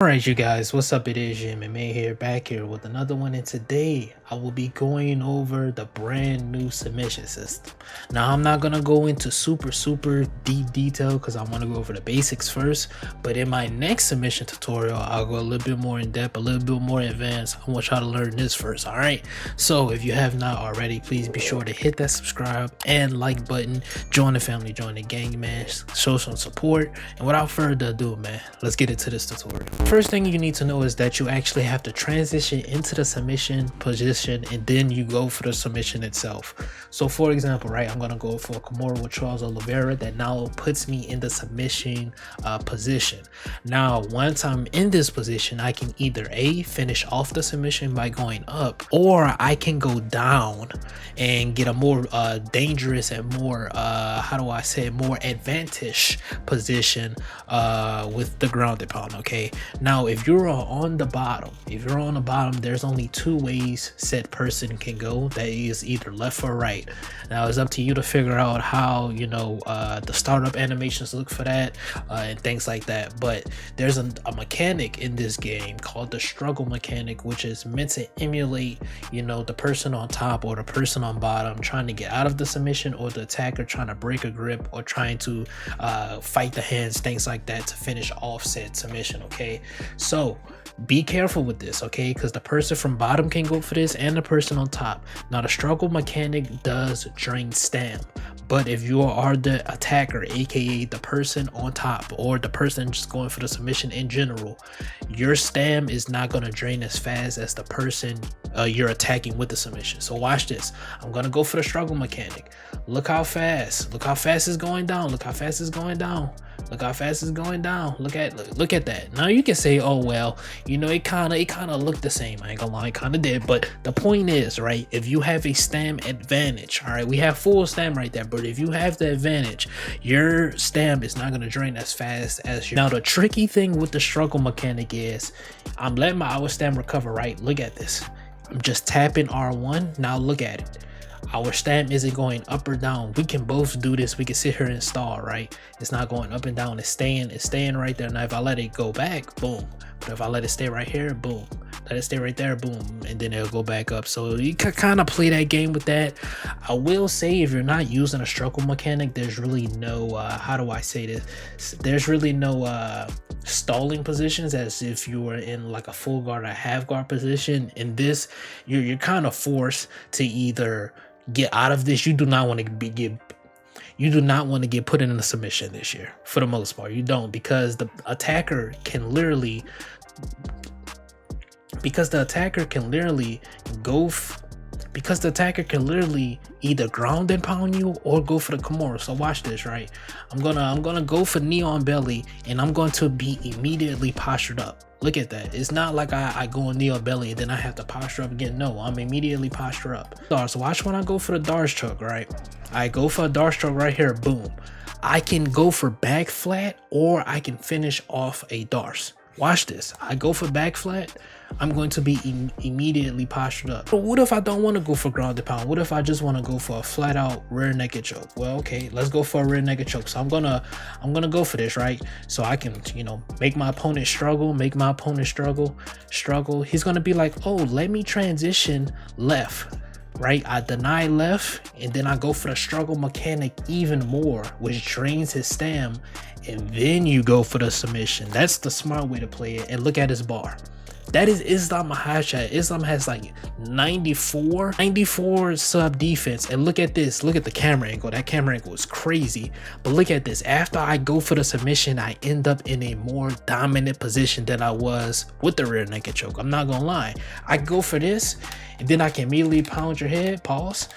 Alright you guys, what's up? It is your MMA here, back here with another one, and today I will be going over the brand new submission system. Now I'm not gonna go into super deep detail because I want to go over the basics first, but in my next submission tutorial I'll go a little bit more in depth, a little bit more advanced. I want y'all to learn this first. Alright, so if you have not already, please be sure to hit that subscribe and like button, join the family, join the gang, man, show some support, and without further ado, man, let's get into this tutorial. First thing you need to know is that you actually have to transition into the submission position and then you go for the submission itself. So for example, right, I'm gonna go for a Kimura with Charles Oliveira that now puts me in the submission position. Now once I'm in this position, I can either finish off the submission by going up, or I can go down and get a more dangerous and more more advantage position with the grounded pound. Okay, now if you're on the bottom, there's only two ways said person can go. That is either left or right. Now it's up to you to figure out how, you know, the startup animations look for that and things like that. But there's a mechanic in this game called the struggle mechanic, which is meant to emulate, you know, the person on top or the person on bottom trying to get out of the submission, or the attacker trying to break a grip or trying to fight the hands, things like that, to finish off said submission. Okay, so be careful with this, okay, because the person from bottom can go for this and the person on top. Now the struggle mechanic does drain stam, but if you are the attacker, aka the person on top or the person just going for the submission in general, your stam is not going to drain as fast as the person you're attacking with the submission. So watch this. I'm gonna go for the struggle mechanic. Look how fast it's going down. Look how fast it's going down. Look how fast it's going down. Look at that. Now you can say, oh well, you know, it kind of looked the same. I ain't gonna lie, it kind of did. But the point is, right, if you have a stam advantage, all right, we have full stam right there, but if you have the advantage, your stam is not gonna drain as fast as your. Now the tricky thing with the struggle mechanic is I'm letting my our stam recover, right? Look at this. I'm just tapping R1. Now look at it. Our stam isn't going up or down. We can both do this. We can sit here and stall, right? It's not going up and down. It's staying right there. Now if I let it go back, boom. But if I let it stay right here, boom. Let it stay right there, boom, and then it'll go back up. So you can kind of play that game with that. I will say, if you're not using a struggle mechanic, there's really no how do I say this, there's really no stalling positions, as if you were in like a full guard or half guard position. In this, you're kind of forced to either get out of this. You do not want to get put in a submission this year, for the most part. You don't, because the attacker can literally either ground and pound you or go for the Kimura. So watch this, right? I'm gonna go for knee on belly, and I'm going to be immediately postured up. Look at that. It's not like I go on knee on belly and then I have to posture up again. No, I'm immediately posture up. So watch when I go for the Darce choke, right? I go for a Darce choke right here, boom. I can go for back flat, or I can finish off a Darce. Watch this. I go for back flat, I'm going to be immediately postured up. But what if I don't want to go for grounded pound? What if I just want to go for a flat out rear naked choke? Well, okay, let's go for a rear naked choke. So I'm gonna go for this, right? So I can, you know, make my opponent struggle. He's gonna be like, oh, let me transition left. Right, I deny left, and then I go for the struggle mechanic even more, which drains his stam, and then you go for the submission. That's the smart way to play it. And look at his bar. That is Islam Mahasha. Islam has like 94 sub defense. And look at this. Look at the camera angle. That camera angle is crazy. But look at this. After I go for the submission, I end up in a more dominant position than I was with the rear naked choke. I'm not gonna lie. I go for this, and then I can immediately pound your head. Pause.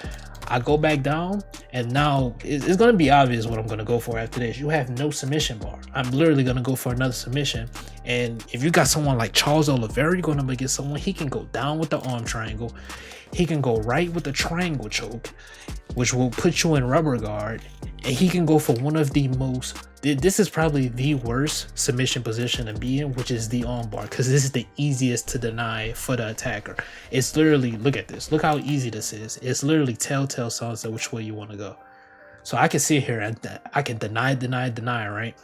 I go back down, and now it's going to be obvious what I'm going to go for after this. You have no submission bar. I'm literally going to go for another submission. And if you got someone like Charles Oliveira, you're going to get someone, he can go down with the arm triangle. He can go right with the triangle choke, which will put you in rubber guard. And he can go for one of the most, this is probably the worst submission position to be in, which is the arm bar, because this is the easiest to deny for the attacker. It's literally, look at this, look how easy this is. It's literally telltale signs of which way you want to go. So I can sit here and I can deny, right?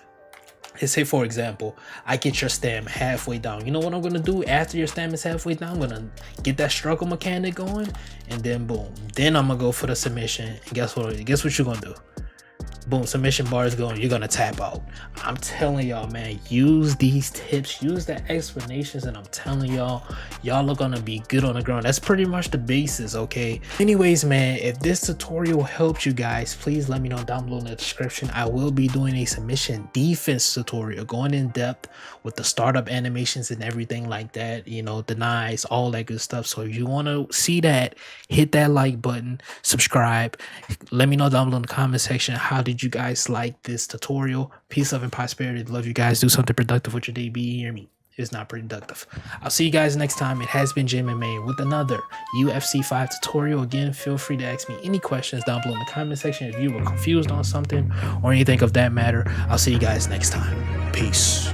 Let's say, for example, I get your stam halfway down. You know what I'm gonna do after your stam is halfway down? I'm gonna get that struggle mechanic going, and then boom. Then I'm gonna go for the submission. And guess what? Guess what you're gonna do? Boom, submission bar is going, you're gonna tap out. I'm telling y'all, man, use these tips, use the explanations, and I'm telling y'all are gonna be good on the ground. That's pretty much the basis, okay? Anyways, man, if this tutorial helped you guys, please let me know down below in the description. I will be doing a submission defense tutorial, going in depth with the startup animations and everything like that, you know, denies, all that good stuff. So if you want to see that, hit that like button, subscribe. Let me know down below in the comment section, how did you guys like this tutorial? Peace, love, and prosperity. Love you guys. Do something productive with your day. Be hear me. It's not productive. I'll see you guys next time. It has been JMMA with another UFC 5 tutorial. Again, feel free to ask me any questions down below in the comment section if you were confused on something or anything of that matter. I'll see you guys next time. Peace.